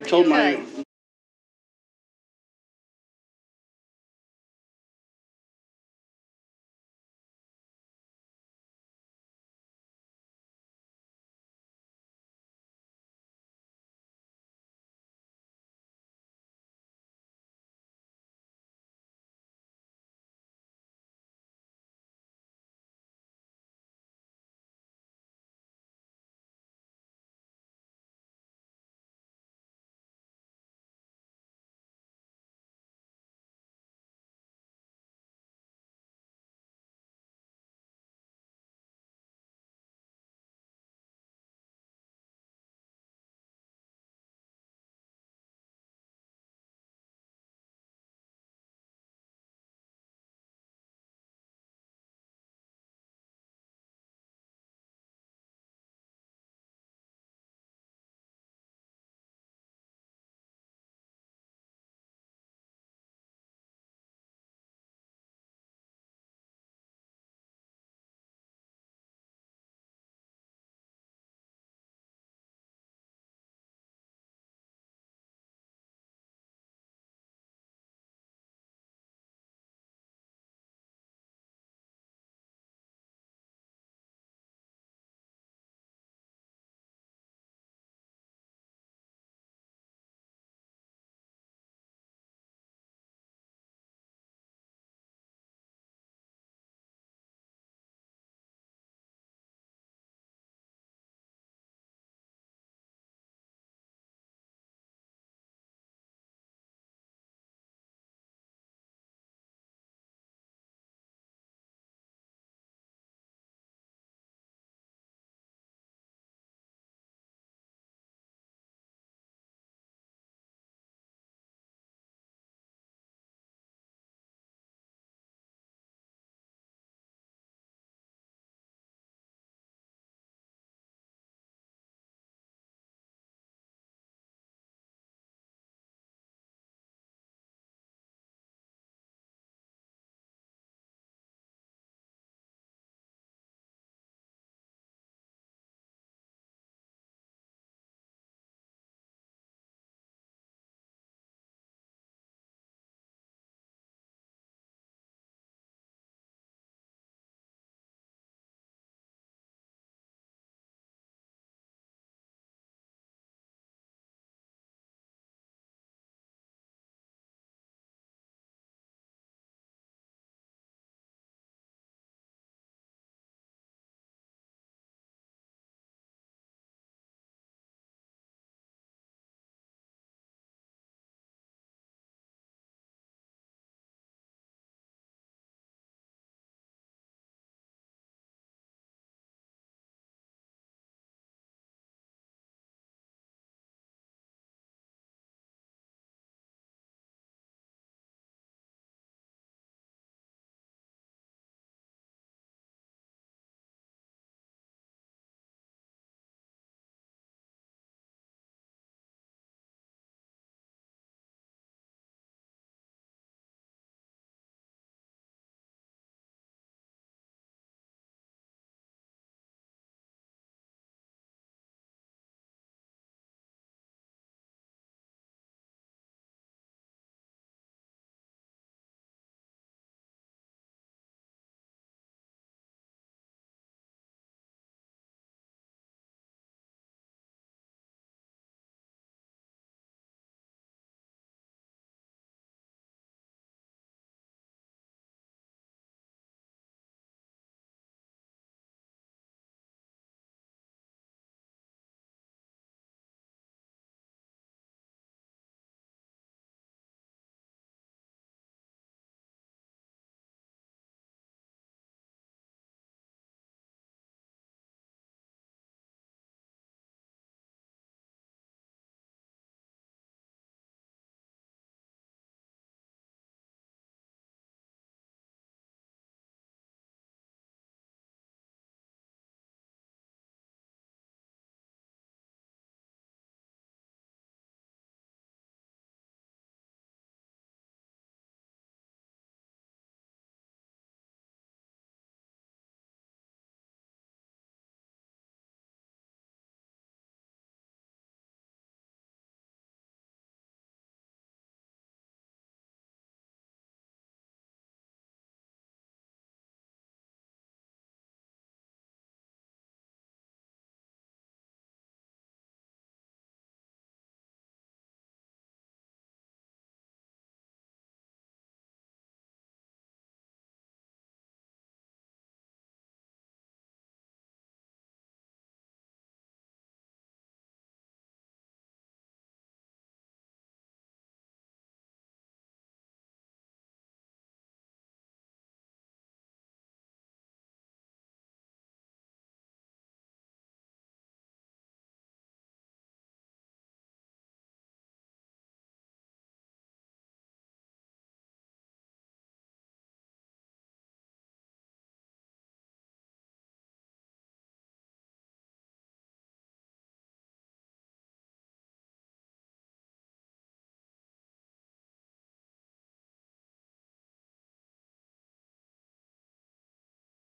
told my Good.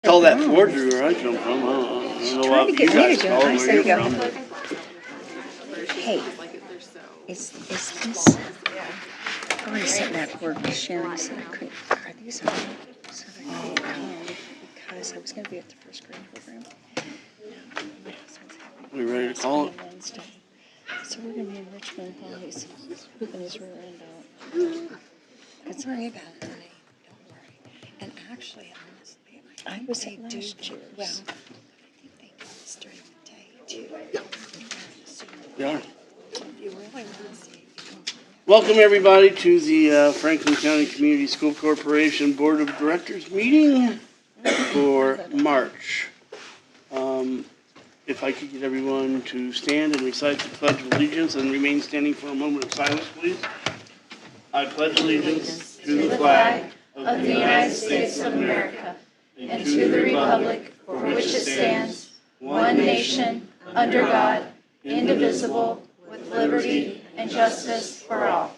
Call that forgery where I come from. I don't know what you guys call it where you're from. Hey, is this? I already sent that word to Sharon, said I couldn't, are these on? Said I couldn't come because I was gonna be at the first grade program. Now, my husband's having. We ready to call it? Wednesday. So we're gonna be in Richmond while he's pooping his rear end out. Don't worry about it, honey, don't worry. And actually, honestly, I was at last year. Well, I think they do this during the day too. Yeah. If you really want to see it, you can. Welcome everybody to the Franklin County Community School Corporation Board of Directors meeting for March. If I could get everyone to stand and recite the Pledge of Allegiance and remain standing for a moment of silence, please. I pledge allegiance to the flag of the United States of America and to the republic for which it stands, one nation, under God, indivisible, with liberty and justice for all.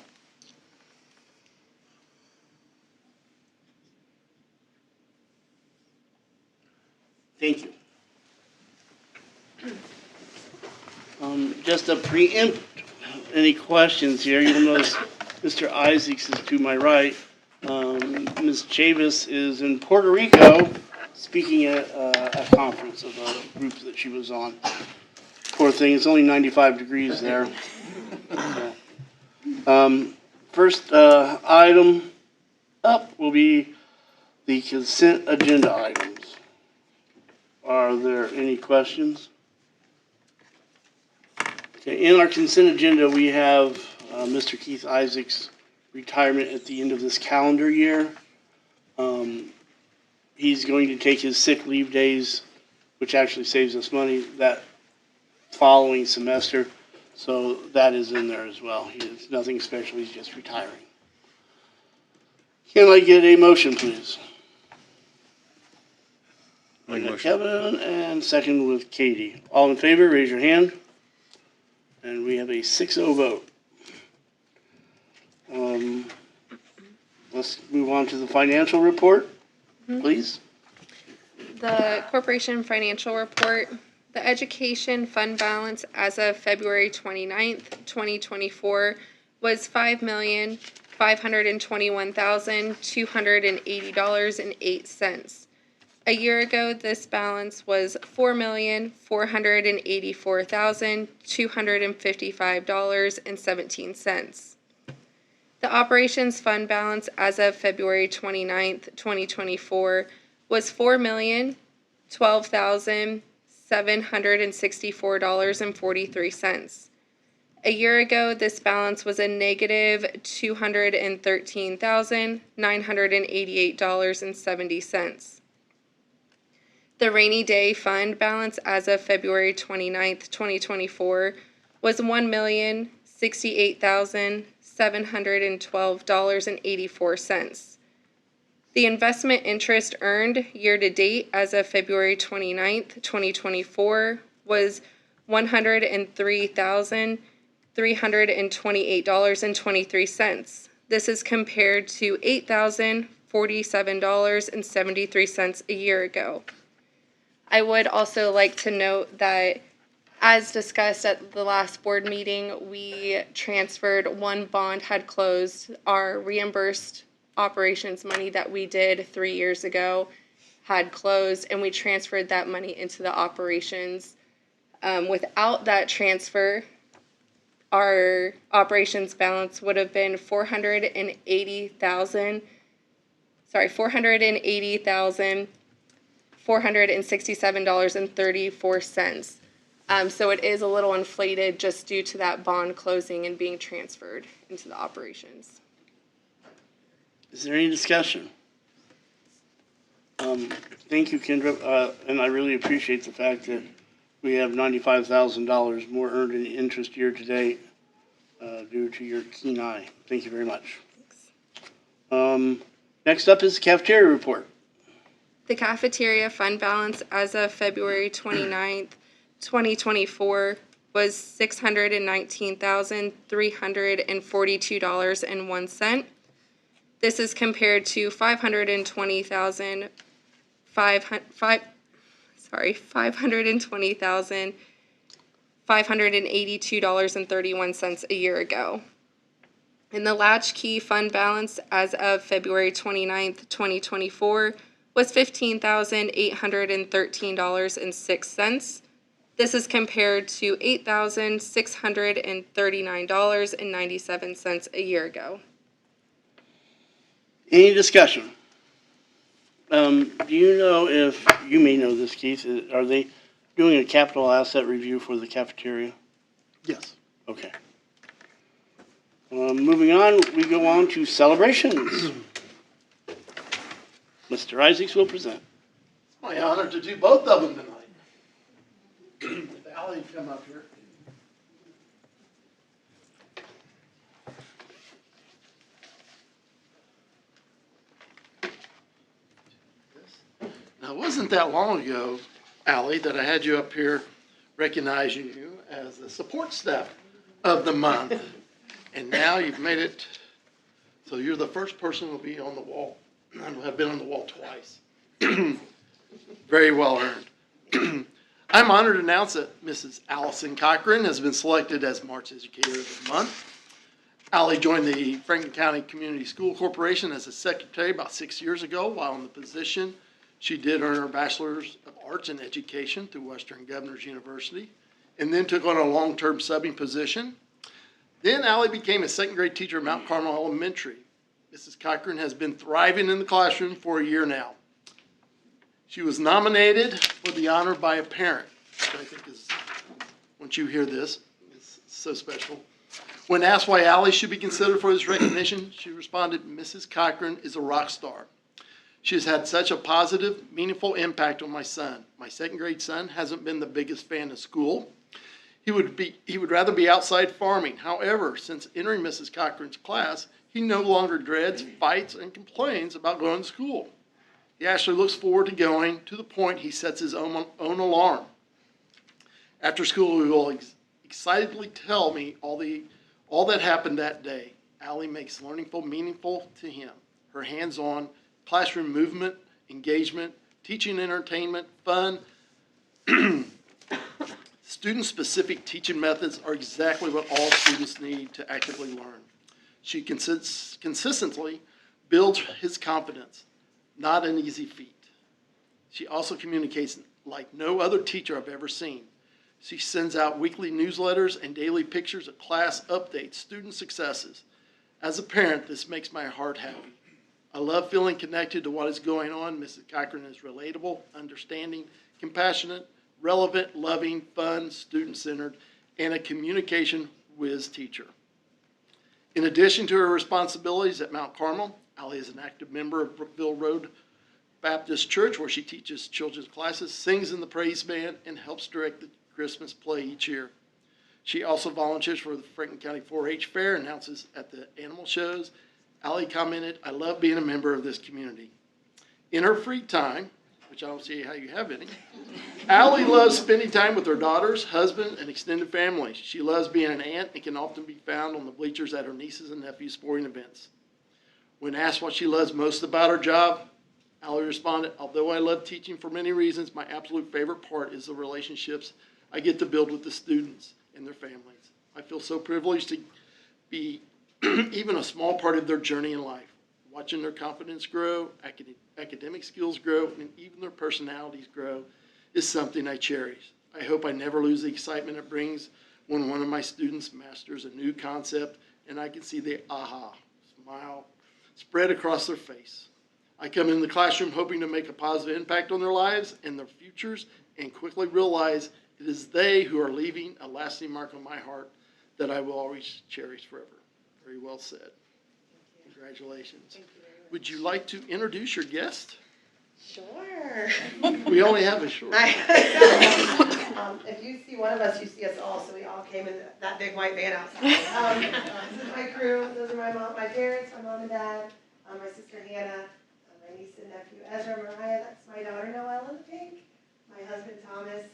Thank you. Just to preempt any questions here, you'll notice Mr. Isaacs is to my right. Ms. Chavis is in Puerto Rico speaking at a conference of a group that she was on. Poor thing, it's only 95 degrees there. First item up will be the consent agenda items. Are there any questions? Okay, in our consent agenda, we have Mr. Keith Isaacs' retirement at the end of this calendar year. He's going to take his sick leave days, which actually saves us money, that following semester. So that is in there as well. It's nothing special, he's just retiring. Can I get a motion, please? Kevin, and second with Katie. All in favor, raise your hand. And we have a 6-0 vote. Let's move on to the financial report, please. The corporation financial report. The education fund balance as of February 29th, 2024 was $5,521,280.08. A year ago, this balance was $4,484,255.17. The operations fund balance as of February 29th, 2024 was $4,012,764.43. A year ago, this balance was a negative $213,988.70. The rainy day fund balance as of February 29th, 2024 was $1,068,712.84. The investment interest earned year to date as of February 29th, 2024 was $103,328.23. This is compared to $8,047.73 a year ago. I would also like to note that, as discussed at the last board meeting, we transferred one bond had closed. Our reimbursed operations money that we did 3 years ago had closed, and we transferred that money into the operations. Without that transfer, our operations balance would have been $480,467.34. So it is a little inflated just due to that bond closing and being transferred into the operations. Is there any discussion? Thank you, Kendra, and I really appreciate the fact that we have $95,000 more earned in interest year to date due to your keen eye. Thank you very much. Thanks. Next up is the cafeteria report. The cafeteria fund balance as of February 29th, 2024 was $619,342.01. This is compared to $520,400 $520,582.31 a year ago. And the latchkey fund balance as of February 29th, 2024 was $15,813.06. This is compared to $8,639.97 a year ago. Any discussion? Do you know if, you may know this, Keith, are they doing a capital asset review for the cafeteria? Yes. Okay. Moving on, we go on to celebrations. Mr. Isaacs will present. It's my honor to do both of them tonight. If Allie come up here. Now, it wasn't that long ago, Allie, that I had you up here recognizing you as the support staff of the month. And now you've made it, so you're the first person who will be on the wall. I have been on the wall twice. Very well earned. I'm honored to announce that Mrs. Allison Cochran has been selected as March Educator of the Month. Allie joined the Franklin County Community School Corporation as a secretary about 6 years ago. While in the position, she did earn her Bachelor's of Arts in Education through Western Governors University, and then took on a long-term subbing position. Then Allie became a second grade teacher at Mount Carmel Elementary. Mrs. Cochran has been thriving in the classroom for a year now. She was nominated for the honor by a parent, which I think is, once you hear this, it's so special. When asked why Allie should be considered for this recognition, she responded, "Mrs. Cochran is a rock star. She has had such a positive, meaningful impact on my son. My second grade son hasn't been the biggest fan of school. He would rather be outside farming. However, since entering Mrs. Cochran's class, he no longer dreads, fights, and complains about going to school. He actually looks forward to going, to the point he sets his own alarm. After school, he will excitedly tell me all that happened that day. Allie makes learning meaningful to him. Her hands-on classroom movement, engagement, teaching entertainment, fun, student-specific teaching methods are exactly what all students need to actively learn. She consistently builds his confidence, not an easy feat. She also communicates like no other teacher I've ever seen. She sends out weekly newsletters and daily pictures of class updates, student successes. As a parent, this makes my heart happy. I love feeling connected to what is going on. Mrs. Cochran is relatable, understanding, compassionate, relevant, loving, fun, student-centered, and a communication whiz teacher. In addition to her responsibilities at Mount Carmel, Allie is an active member of Brookville Road Baptist Church, where she teaches children's classes, sings in the praise band, and helps direct the Christmas play each year. She also volunteers for the Franklin County 4-H Fair, announces at the animal shows. Allie commented, "I love being a member of this community." In her free time, which I don't see how you have any, Allie loves spending time with her daughters, husband, and extended family. She loves being an aunt and can often be found on the bleachers at her nieces and nephews' sporting events. When asked what she loves most about her job, Allie responded, "Although I love teaching for many reasons, my absolute favorite part is the relationships I get to build with the students and their families. I feel so privileged to be even a small part of their journey in life. Watching their confidence grow, academic skills grow, and even their personalities grow is something I cherish. I hope I never lose the excitement it brings when one of my students masters a new concept and I can see the aha smile spread across their face. I come in the classroom hoping to make a positive impact on their lives and their futures, and quickly realize it is they who are leaving a lasting mark on my heart that I will always cherish forever." Very well said. Congratulations. Would you like to introduce your guest? Sure. We only have a short. If you see one of us, you see us all, so we all came in that big white van outside. This is my crew. Those are my parents, my mom and dad, my sister Hannah, my niece and nephew Ezra, Mariah, that's my daughter Noelle in the pink, my husband Thomas,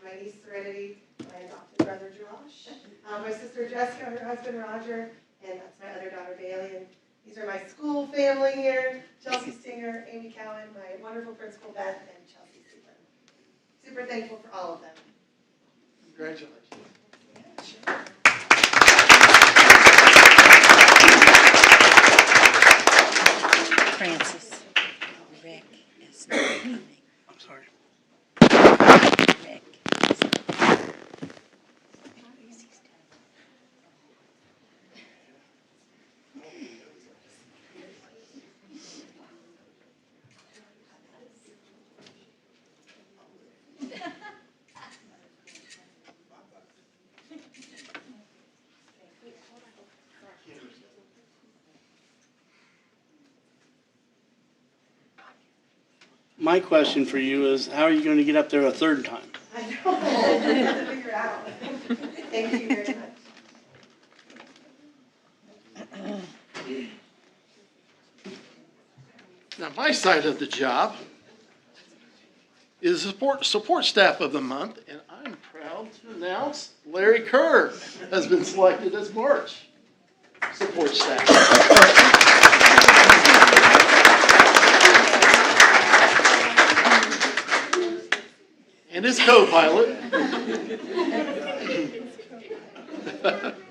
my niece Serenity, my adopted brother Josh, my sister Jessica, her husband Roger, and that's my other daughter Bailey, and These are my school family here, Chelsea Stinger, Amy Cowan, my wonderful principal Beth, and Chelsea Sealand. Super thankful for all of them. Congratulations. Francis, Rick is not coming. I'm sorry. Rick. My question for you is, how are you going to get up there a third time? I know, I have to figure it out. Thank you very much. Now, my side of the job is support staff of the month, and I'm proud to announce Larry Kerr has been selected as March support staff. And his co-pilot.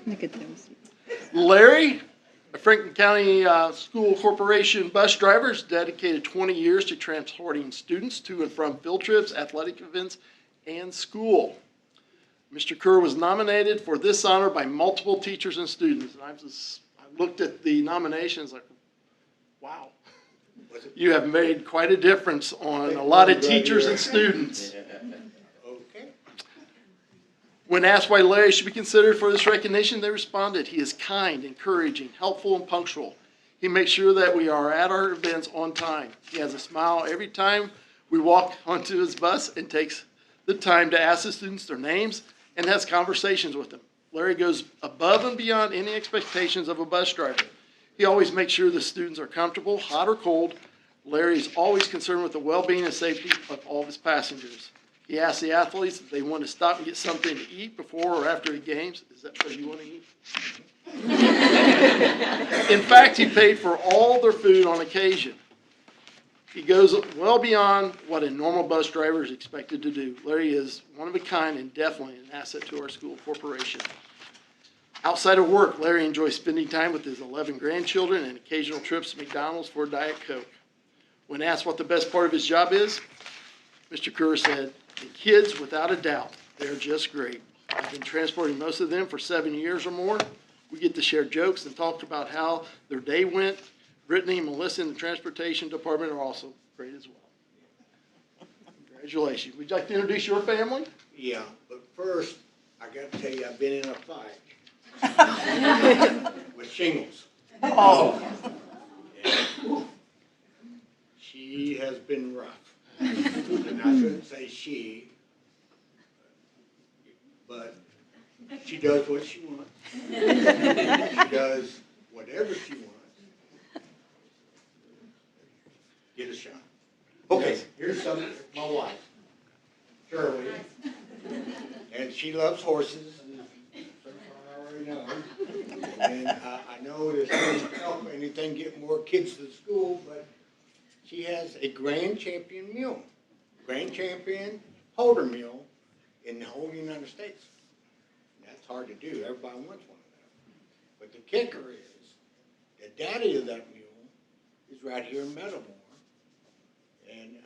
Look at those. Larry, a Franklin County School Corporation bus driver, has dedicated 20 years to transporting students to and from field trips, athletic events, and school. Mr. Kerr was nominated for this honor by multiple teachers and students. And I looked at the nominations like, wow, you have made quite a difference on a lot of teachers and students. Okay. When asked why Larry should be considered for this recognition, they responded, he is kind, encouraging, helpful, and punctual. He makes sure that we are at our events on time. He has a smile every time we walk onto his bus and takes the time to ask the students their names and has conversations with them. Larry goes above and beyond any expectations of a bus driver. He always makes sure the students are comfortable, hot or cold. Larry is always concerned with the well-being and safety of all of his passengers. He asks the athletes if they want to stop and get something to eat before or after the games. Is that what you want to eat? In fact, he paid for all their food on occasion. He goes well beyond what a normal bus driver is expected to do. Larry is one of a kind and definitely an asset to our school corporation. Outside of work, Larry enjoys spending time with his 11 grandchildren and occasional trips to McDonald's for a Diet Coke. When asked what the best part of his job is, Mr. Kerr said, the kids, without a doubt, they're just great. I've been transporting most of them for 7 years or more. We get to share jokes and talk about how their day went. Brittany and Melissa in the transportation department are also great as well. Congratulations. Would you like to introduce your family? Yeah, but first, I gotta tell you, I've been in a fight with shingles. Oh. And she has been rough. And I shouldn't say she, but she does what she wants. She does whatever she wants. Get a shot. Okay, here's something, my wife, Shirley, and she loves horses, so far I already know. And I know this doesn't help anything get more kids to school, but she has a grand champion mule, grand champion holder mule in the whole United States. And that's hard to do. Everybody wants one of them. But the kicker is, the daddy of that mule is right here in Meadowmore, and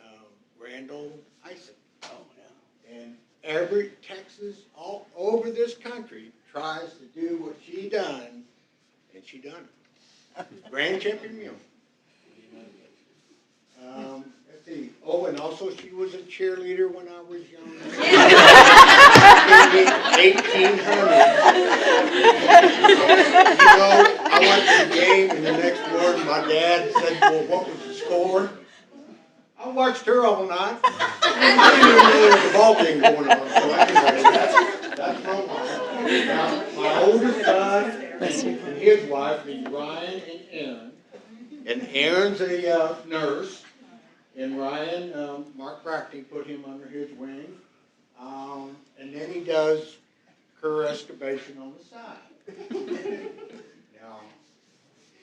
Randall Ison. Oh, yeah. And every Texas, all over this country, tries to do what she done, and she done it. Grand champion mule. Let's see. Oh, and also she was a cheerleader when I was young. 1800. You know, I went to the game, and the next morning my dad said, well, what was the score? I watched her all night. I didn't even know there was a ball game going on. So anyway, that's my wife. Now, my oldest son and his wife is Ryan and Aaron. And Aaron's a nurse. And Ryan, Mark Brackney put him under his wing. And then he does Kerr excavation on the side. Now,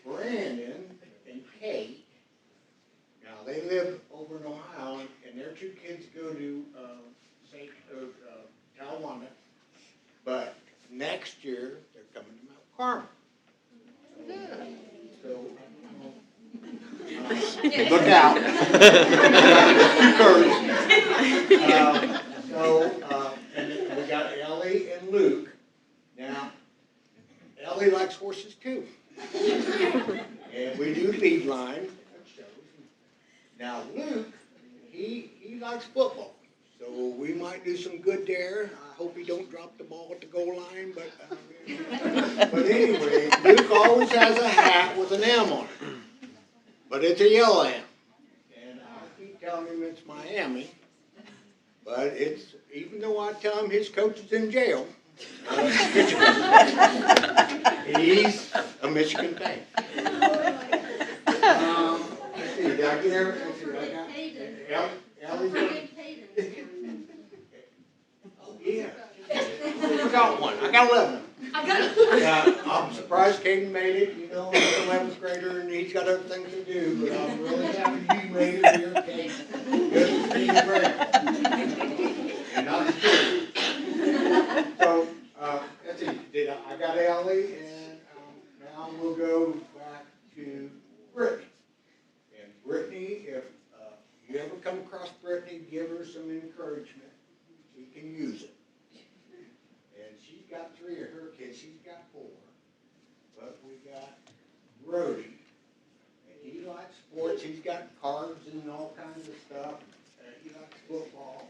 Brandon and Kate. Now, they live over in Ohio, and their two kids go to Talawanda. But next year, they're coming to Mount Carmel. So, look out. And then we got Ellie and Luke. Now, Ellie likes horses too. And we do lead line shows. Now, Luke, he likes football. So we might do some good there. I hope he don't drop the ball at the goal line, but anyway, Luke always has a hat with an M on it. But it's a yellow M. And I keep telling him it's Miami. But it's, even though I tell him his coach is in jail, Michigan. He's a Michigan fan. Let's see, did I get everything? I got Ellie's. Oh, yeah. I got one. I got 11. I'm surprised Caden made it. You know, he's an 11th grader and he's got other things to do, but I'm really happy you made it here, Caden. Good to see you, Brandon. And not sure. So, let's see. I got Ellie, and now we'll go back to Brittany. And Brittany, if you ever come across Brittany, give her some encouragement. She can use it. And she's got 3 of her kids. She's got 4. But we got Brody. And he likes sports. He's got cards and all kinds of stuff. He likes football.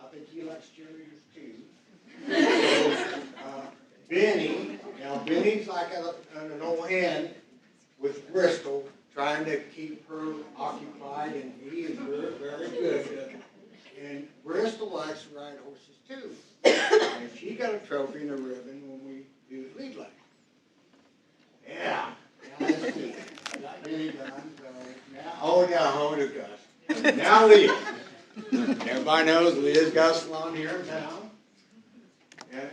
I think he likes cheerleaders too. So, Benny. Now Benny's like an old hen with Bristol, trying to keep her occupied, and he is very, very good. And Bristol likes to ride horses too. And she got a trophy and a ribbon when we do lead line. Yeah. Now let's see. I got Benny done. So now, now Leah. Everybody knows Leah's got a salon here in town.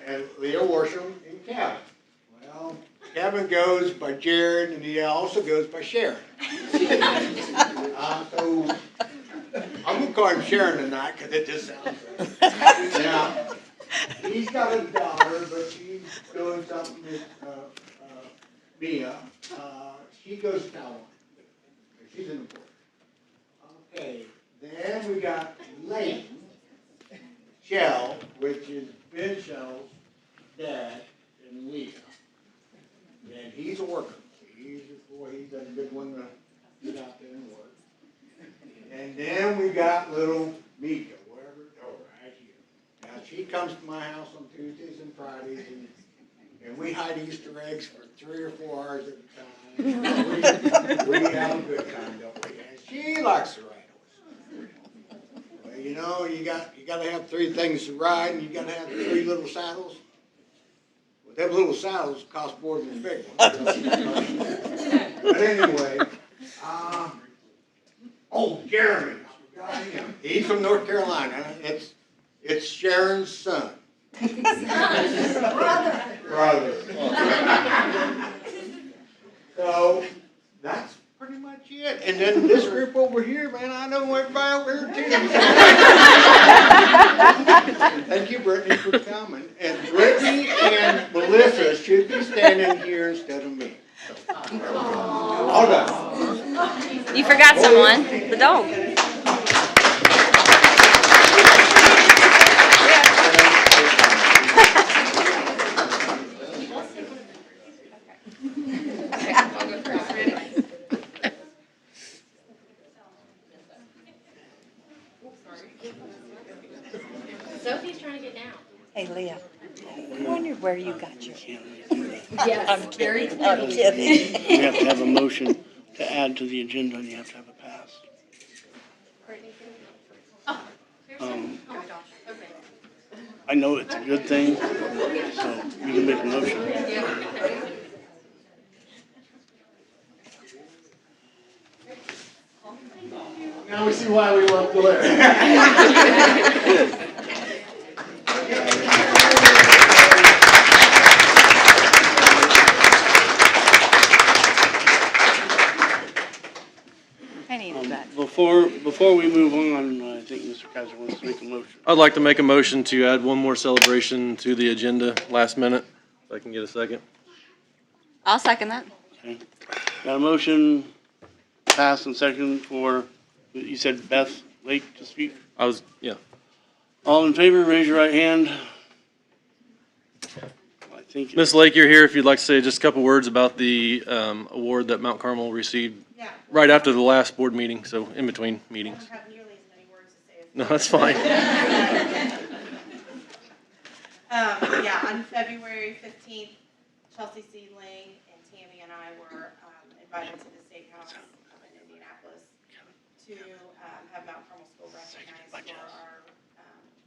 And Leah Worsham and Kevin. Well, Kevin goes by Jared, and he also goes by Sharon. So I'm going to call him Sharon tonight because it just sounds right. Now, he's got a daughter, but she's doing something with Mia. She goes to Taiwan. She's in the port. Okay, then we got Layton Shell, which is Ben Shell's dad and Leah. And he's a worker. He's a good one to get out there and work. And then we got little Mika, right here. Now she comes to my house on Tuesdays and Fridays, and we hide Easter eggs for 3 or 4 hours at a time. We have a good time, don't we? And she likes to ride horses. Well, you know, you got to have 3 things to ride, and you got to have 3 little saddles. Well, them little saddles cost more than the big ones. But anyway, Jeremy. He's from North Carolina. It's Sharon's son. Brother. So that's pretty much it. And then this group over here, man, I know everybody over here too. Thank you, Brittany, for coming. And Brittany and Melissa should be standing here instead of me. All done. You forgot someone, the dog. Sophie's trying to get down. Hey, Leah, I wondered where you got your... Yes, I'm very kidding. I'm clean. kidding. You have to have a motion to add to the agenda, and you have to have a pass. Oh my gosh, okay. I know it's a good thing, so you can make a motion. Now we see why we love the lyrics. Before we move on, I think Mr. Kaiser wants to make a motion. I'd like to make a motion to add one more celebration to the agenda last minute, if I can get a second. I'll second that. Okay. Got a motion passed and second for, you said Beth Lake to speak? Yeah. All in favor, raise your right hand. I think, Ms. Lake, you're here if you'd like to say just a couple words about the award that Mount Carmel received right after the last board meeting, so in between meetings. I don't have nearly as many words to say as No, that's fine. Yeah, on February 15th, Chelsea Seedling and Tammy and I were invited to the State House in Indianapolis to have Mount Carmel School recognized for our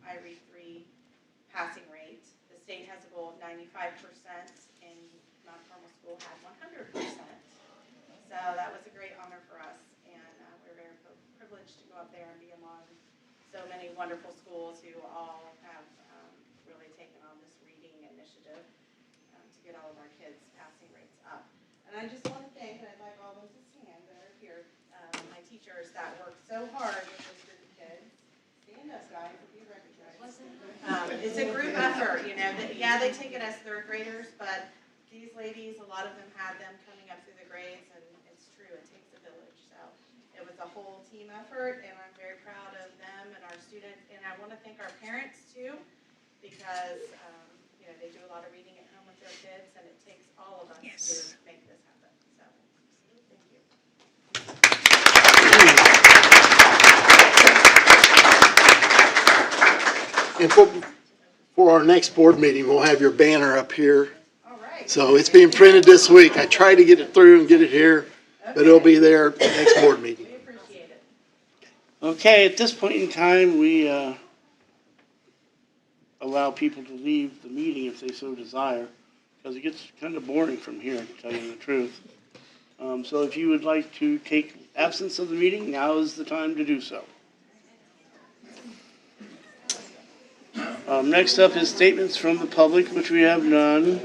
IRE 3 passing rate. The state has a goal of 95%, and Mount Carmel School had 100%. So that was a great honor for us, and we're very privileged to go up there and be among so many wonderful schools who all have really taken on this reading initiative to get all of our kids' passing rates up. And I just want to thank, and I'd like all of them to stand that are here, my teachers that worked so hard with those group of kids. Stand up, guys, if you recognize. It's a group effort, you know. Yeah, they take it as third graders, but these ladies, a lot of them had them coming up through the grades, and it's true, it takes a village. So it was a whole team effort, and I'm very proud of them and our students. And I want to thank our parents too, because you know, they do a lot of reading at home with their kids, and it takes all of us to make this happen. So thank you. And for our next board meeting, we'll have your banner up here. All right. So it's being printed this week. I tried to get it through and get it here, but it'll be there next board meeting. We appreciate it. okay, at this point in time, we allow people to leave the meeting if they so desire, because it gets kind of boring from here, to tell you the truth. So if you would like to take absence of the meeting, now is the time to do so. Next up is statements from the public, which we have none.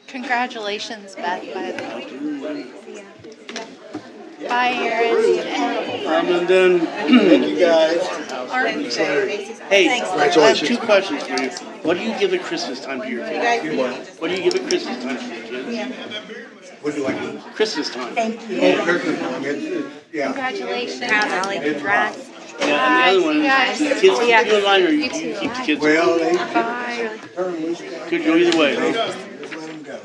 Congratulations, Beth, by the way. Bye, Aaron. And then, Thank you, guys. hey, Congratulations. two questions for you. What do you give at Christmas time to your kids? What do you give at Christmas time to your kids? What do I do? Christmas time. Thank you. Oh, Christmas time, yeah. Congratulations. Molly, congrats. Yeah, and the other one is, do the kids keep you in line, or you keep the kids? Well, they Could go either way, huh? just let them go.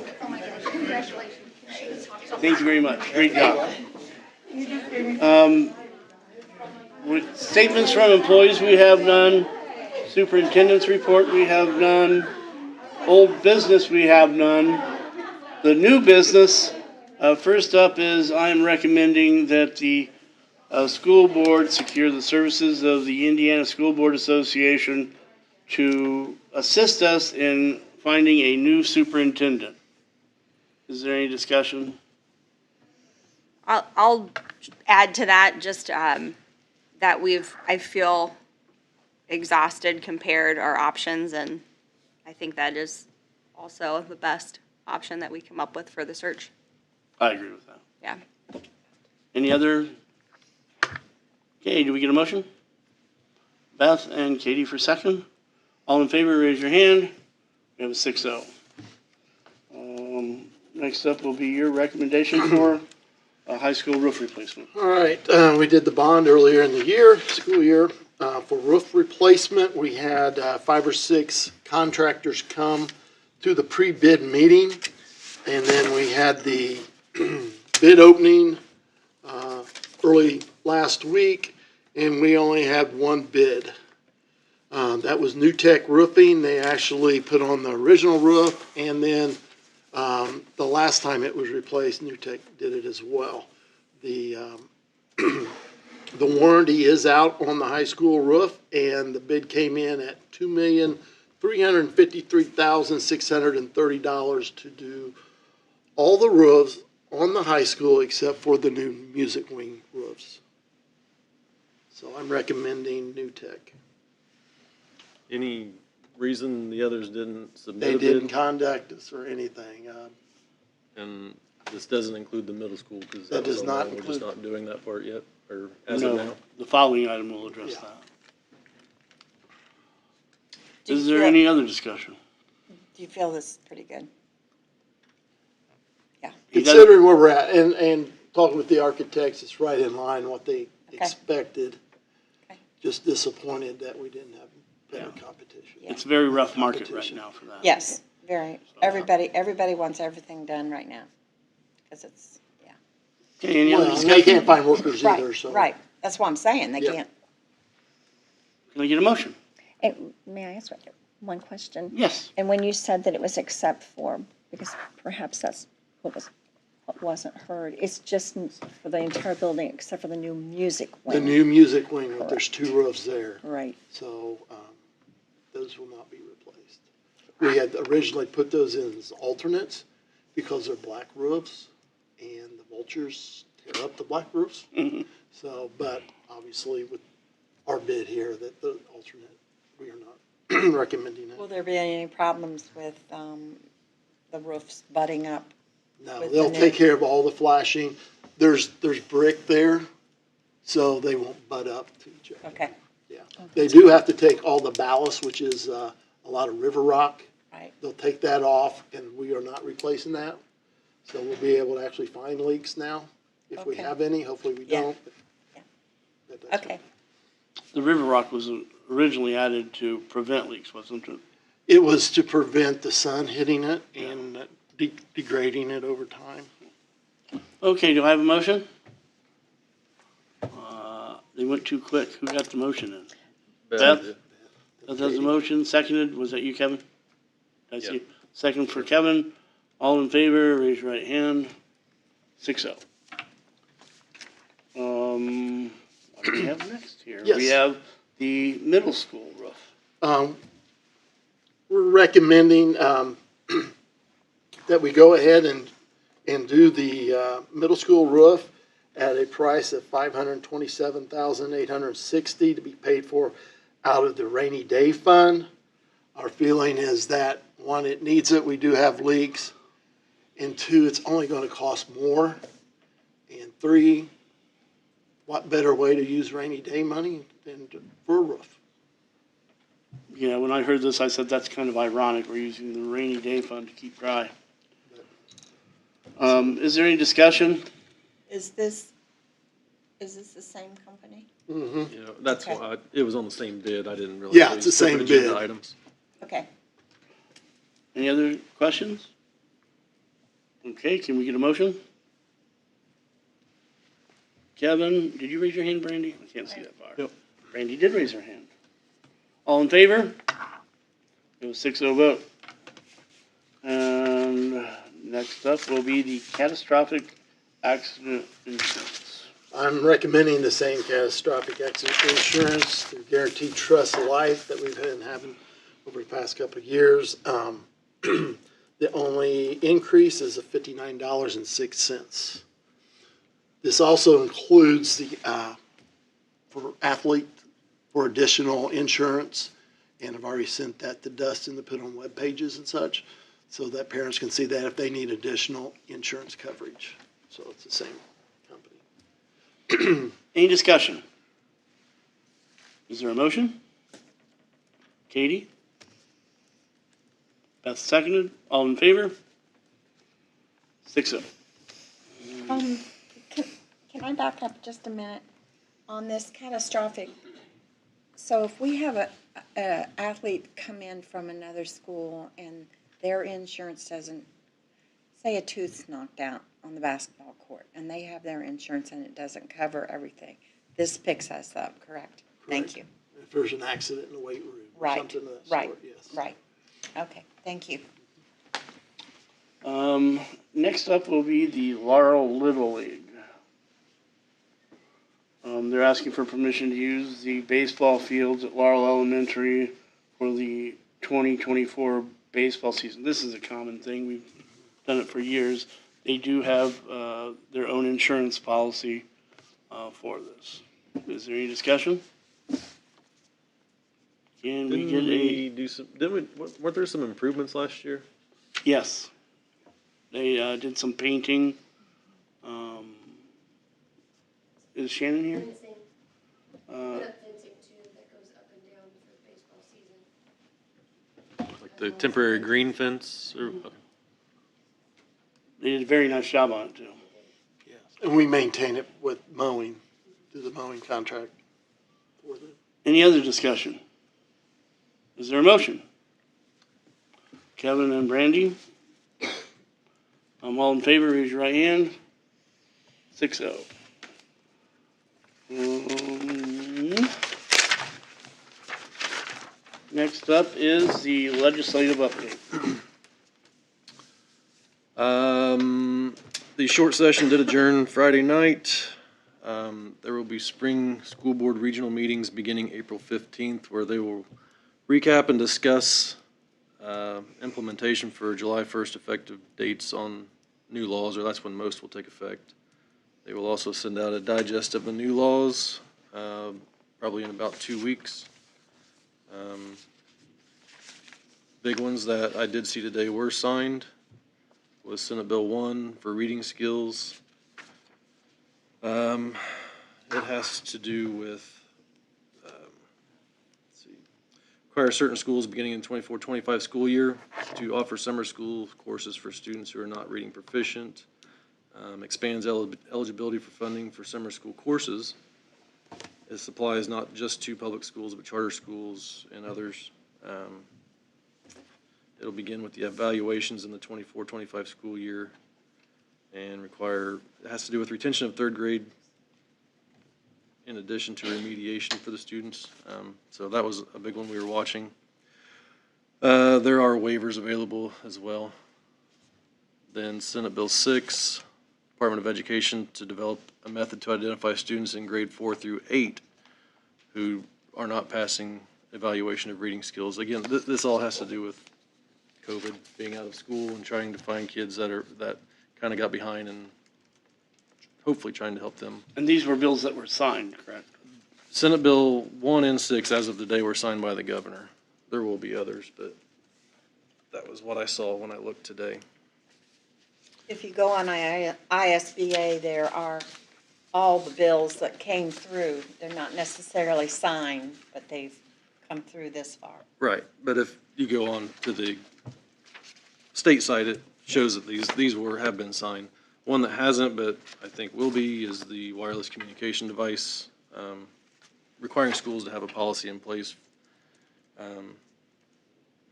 Thank you very much. Great job. With statements from employees, we have none. Superintendent's report, we have none. Old business, we have none. The new business, first up is I'm recommending that the school board secure the services of the Indiana School Board Association to assist us in finding a new superintendent. Is there any discussion? I'll add to that just that I feel exhausted compared our options, and I think that is also the best option that we come up with for the search. I agree with that. Yeah. Any other? Okay, do we get a motion? Beth and Katie for second. All in favor, raise your hand. We have a 6-0. Next up will be your recommendation for a high school roof replacement. All right, we did the bond earlier in the year, school year. For roof replacement, we had 5 or 6 contractors come to the pre-bid meeting. And then we had the bid opening early last week, and we only had one bid. That was New Tech Roofing. They actually put on the original roof, and then the last time it was replaced, New Tech did it as well. The warranty is out on the high school roof, and the bid came in at $2,353,630 to do all the roofs on the high school except for the new music wing roofs. So I'm recommending New Tech. Any reason the others didn't submit They a didn't bid? contact us or anything. And this doesn't include the middle school, because That that was does on not there, we're just include- not doing that part yet, or as of No, now. the following item will address Yeah. that. Do you Is there feel- any other discussion? Do you feel this is pretty good? He doesn't- Considering where we're at, and talking with the architects, it's right in line what they expected. Okay. Just disappointed that we didn't have better competition. Yeah. It's a very rough market right Competition. now for that. Yes, very. Everybody wants everything done right now. Because it's, yeah. Okay, any other Well, they discussion? can't find workers either, Right, so. right. That's what I'm saying. They Yeah. can't. Can I get a motion? May I ask one question? Yes. And when you said that it was except for, because perhaps that's what wasn't heard, it's just for the entire building except for the new music wing? The new music wing, but there's 2 roofs there, Right. so, those will not be replaced. We had originally put those in as alternates because they're black roofs and the vultures tear up the black roofs. Mhm. So, but obviously with our bid here, that the alternate, we are not recommending Will it. there be any problems with the roofs butting up? No, with they'll the take new- care of all the flashing. There's brick there, so they won't butt up to each other. Okay, Yeah. They do have to take all the ballast, which is a lot of river rock. right. They'll take that off, and we are not replacing that. So we'll be able to actually find leaks now, if we Okay. have any. Hopefully we Yeah. don't. Yeah. But that's Okay, The river rock was originally added to prevent leaks, wasn't it? It was to prevent the sun hitting it and degrading it over time. Okay, do I have a motion? They went too quick. Who got the motion in? Beth? Beth has the motion, seconded. Was that you, Kevin? Did I see? Yep. Second for Kevin. All in favor, raise your right hand. 6-0. What do we have next here? Yes. We have the middle school roof. We're recommending that we go ahead and do the middle school roof at a price of $527,860 to be paid for out of the rainy day fund. Our feeling is that, 1, it needs it, we do have leaks, and 2, it's only going to cost more, and 3, what better way to use rainy day money than for a roof? Yeah, when I heard this, I said, that's kind of ironic. We're using the rainy day fund to keep dry. Is there any discussion? is this the same company? Mm-hmm. You know, that's Okay. why, it was on the same bid, I didn't realize. Yeah, it it's was the same different agenda bid. Items. Okay. Any other questions? Okay, can we get a motion? Kevin, did you raise your hand, Brandy? I can't see that far. Yep. Brandy did raise her hand. All in favor? It was 6-0 vote. And next up will be the catastrophic accident insurance. I'm recommending the same catastrophic accident insurance through Guaranteed Trust Life that we've been having over the past couple of years. The only increase is of $59.06. This also includes the, for athlete, for additional insurance, and I've already sent that to Dustin to put on web pages and such, so that parents can see that if they need additional insurance coverage. So it's the same company. Any discussion? Is there a motion? Katie? Beth seconded. All in favor? 6-0. Can I back up just a minute on this catastrophic? So if we have a athlete come in from another school and their insurance doesn't, say a tooth's knocked out on the basketball court and they have their insurance and it doesn't cover everything, this picks us up, correct? Thank you. If there's an accident in the weight room or Right, something of that right, sort, yes. right. Okay, thank you. Next up will be the Laurel Little League. They're asking for permission to use the baseball fields at Laurel Elementary for the 2024 baseball season. This is a common thing. We've done it for years. They do have their own insurance policy for this. Is there any discussion? Can we Didn't get we do some, weren't there some improvements last year? yes. They, did some painting. Is Shannon here? Fencing, put up fencing too, that goes up and down for the baseball season. Like the temporary green fence or? They did a very nice job on it too. Yes. And we maintain it with mowing, through the mowing contract for them. Any other discussion? Is there a motion? Kevin and Brandy? All in favor, raise your right hand. 6-0. Next up is the legislative update. The short session did adjourn Friday night. There will be spring school board regional meetings beginning April 15th, where they will recap and discuss implementation for July 1st effective dates on new laws, or that's when most will take effect. They will also send out a digest of the new laws, probably in about 2 weeks. Big ones that I did see today were signed was Senate Bill 1 for reading skills. It has to do with, let's see, require certain schools beginning in 24-25 school year to offer summer school courses for students who are not reading proficient. Expands eligibility for funding for summer school courses. This applies not just to public schools, but charter schools and others. It'll begin with the evaluations in the 24-25 school year and it has to do with retention of third grade in addition to remediation for the students. So that was a big one we were watching. There are waivers available as well. Then Senate Bill 6, Department of Education to develop a method to identify students in grade 4 through 8 who are not passing evaluation of reading skills. Again, this all has to do with COVID, being out of school and trying to find kids that kind of got behind and hopefully trying to help them. And these were bills that were signed, correct? Senate Bill 1 and 6, as of today, were signed by the governor. There will be others, but that was what I saw when I looked today. If you go on ISBA, there are all the bills that came through. They're not necessarily signed, but they've come through this far. Right, but if you go on to the state site, it shows that these have been signed. One that hasn't, but I think will be, is the wireless communication device, requiring schools to have a policy in place.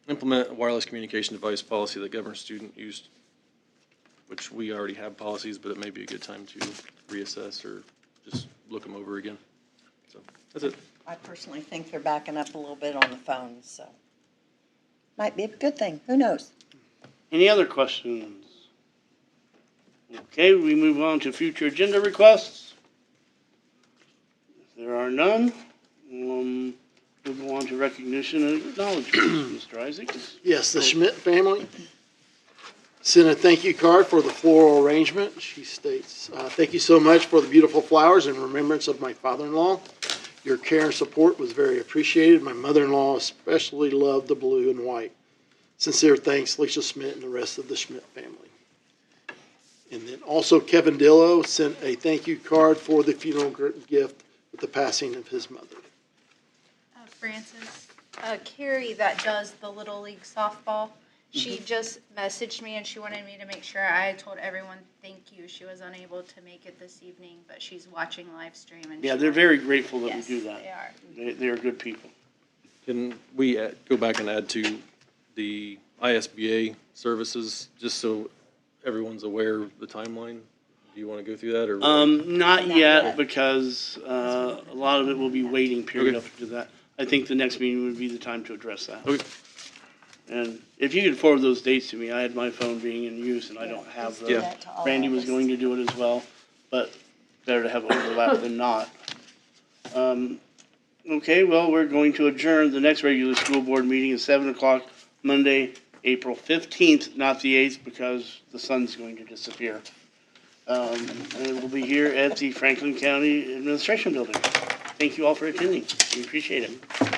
Implement a wireless communication device policy that governs student use, which we already have policies, but it may be a good time to reassess or just look them over again. So that's it. I personally think they're backing up a little bit on the phones, so might be a good thing. Who knows? Any other questions? Okay, we move on to future agenda requests. If there are none, we'll go on to recognition and acknowledgement. Mr. Isaacs? Yes, the Schmidt family sent a thank you card for the floral arrangement. She states, thank you so much for the beautiful flowers in remembrance of my father-in-law. Your care and support was very appreciated. My mother-in-law especially loved the blue and white. Sincere thanks, Lisa Schmidt and the rest of the Schmidt family. And then also Kevin Dillo sent a thank you card for the funeral gift with the passing of his mother. Francis, Carrie that does the Little League softball, she just messaged me and she wanted me to make sure I told everyone thank you. She was unable to make it this evening, but she's watching live stream. And Yeah, they're very grateful that we Yes, do that. they are. They are good people. Can we go back and add to the ISBA services, just so everyone's aware of the timeline? Do you want to go through that, or? Not yet, because a lot of it will be waiting period Okay. up to that. I think the next meeting would be the time to address that. Okay. And if you could forward those dates to me, I had my phone being in use and I don't have do the, that to all Randy of was us. going to do it as well, but better to have overlap than not. Okay, well, we're going to adjourn. The next regular school board meeting is 7:00 Monday, April 15th, not the 8th, because the sun's going to disappear. And it will be here at the Franklin County Administration Building. thank you all for attending. We appreciate it.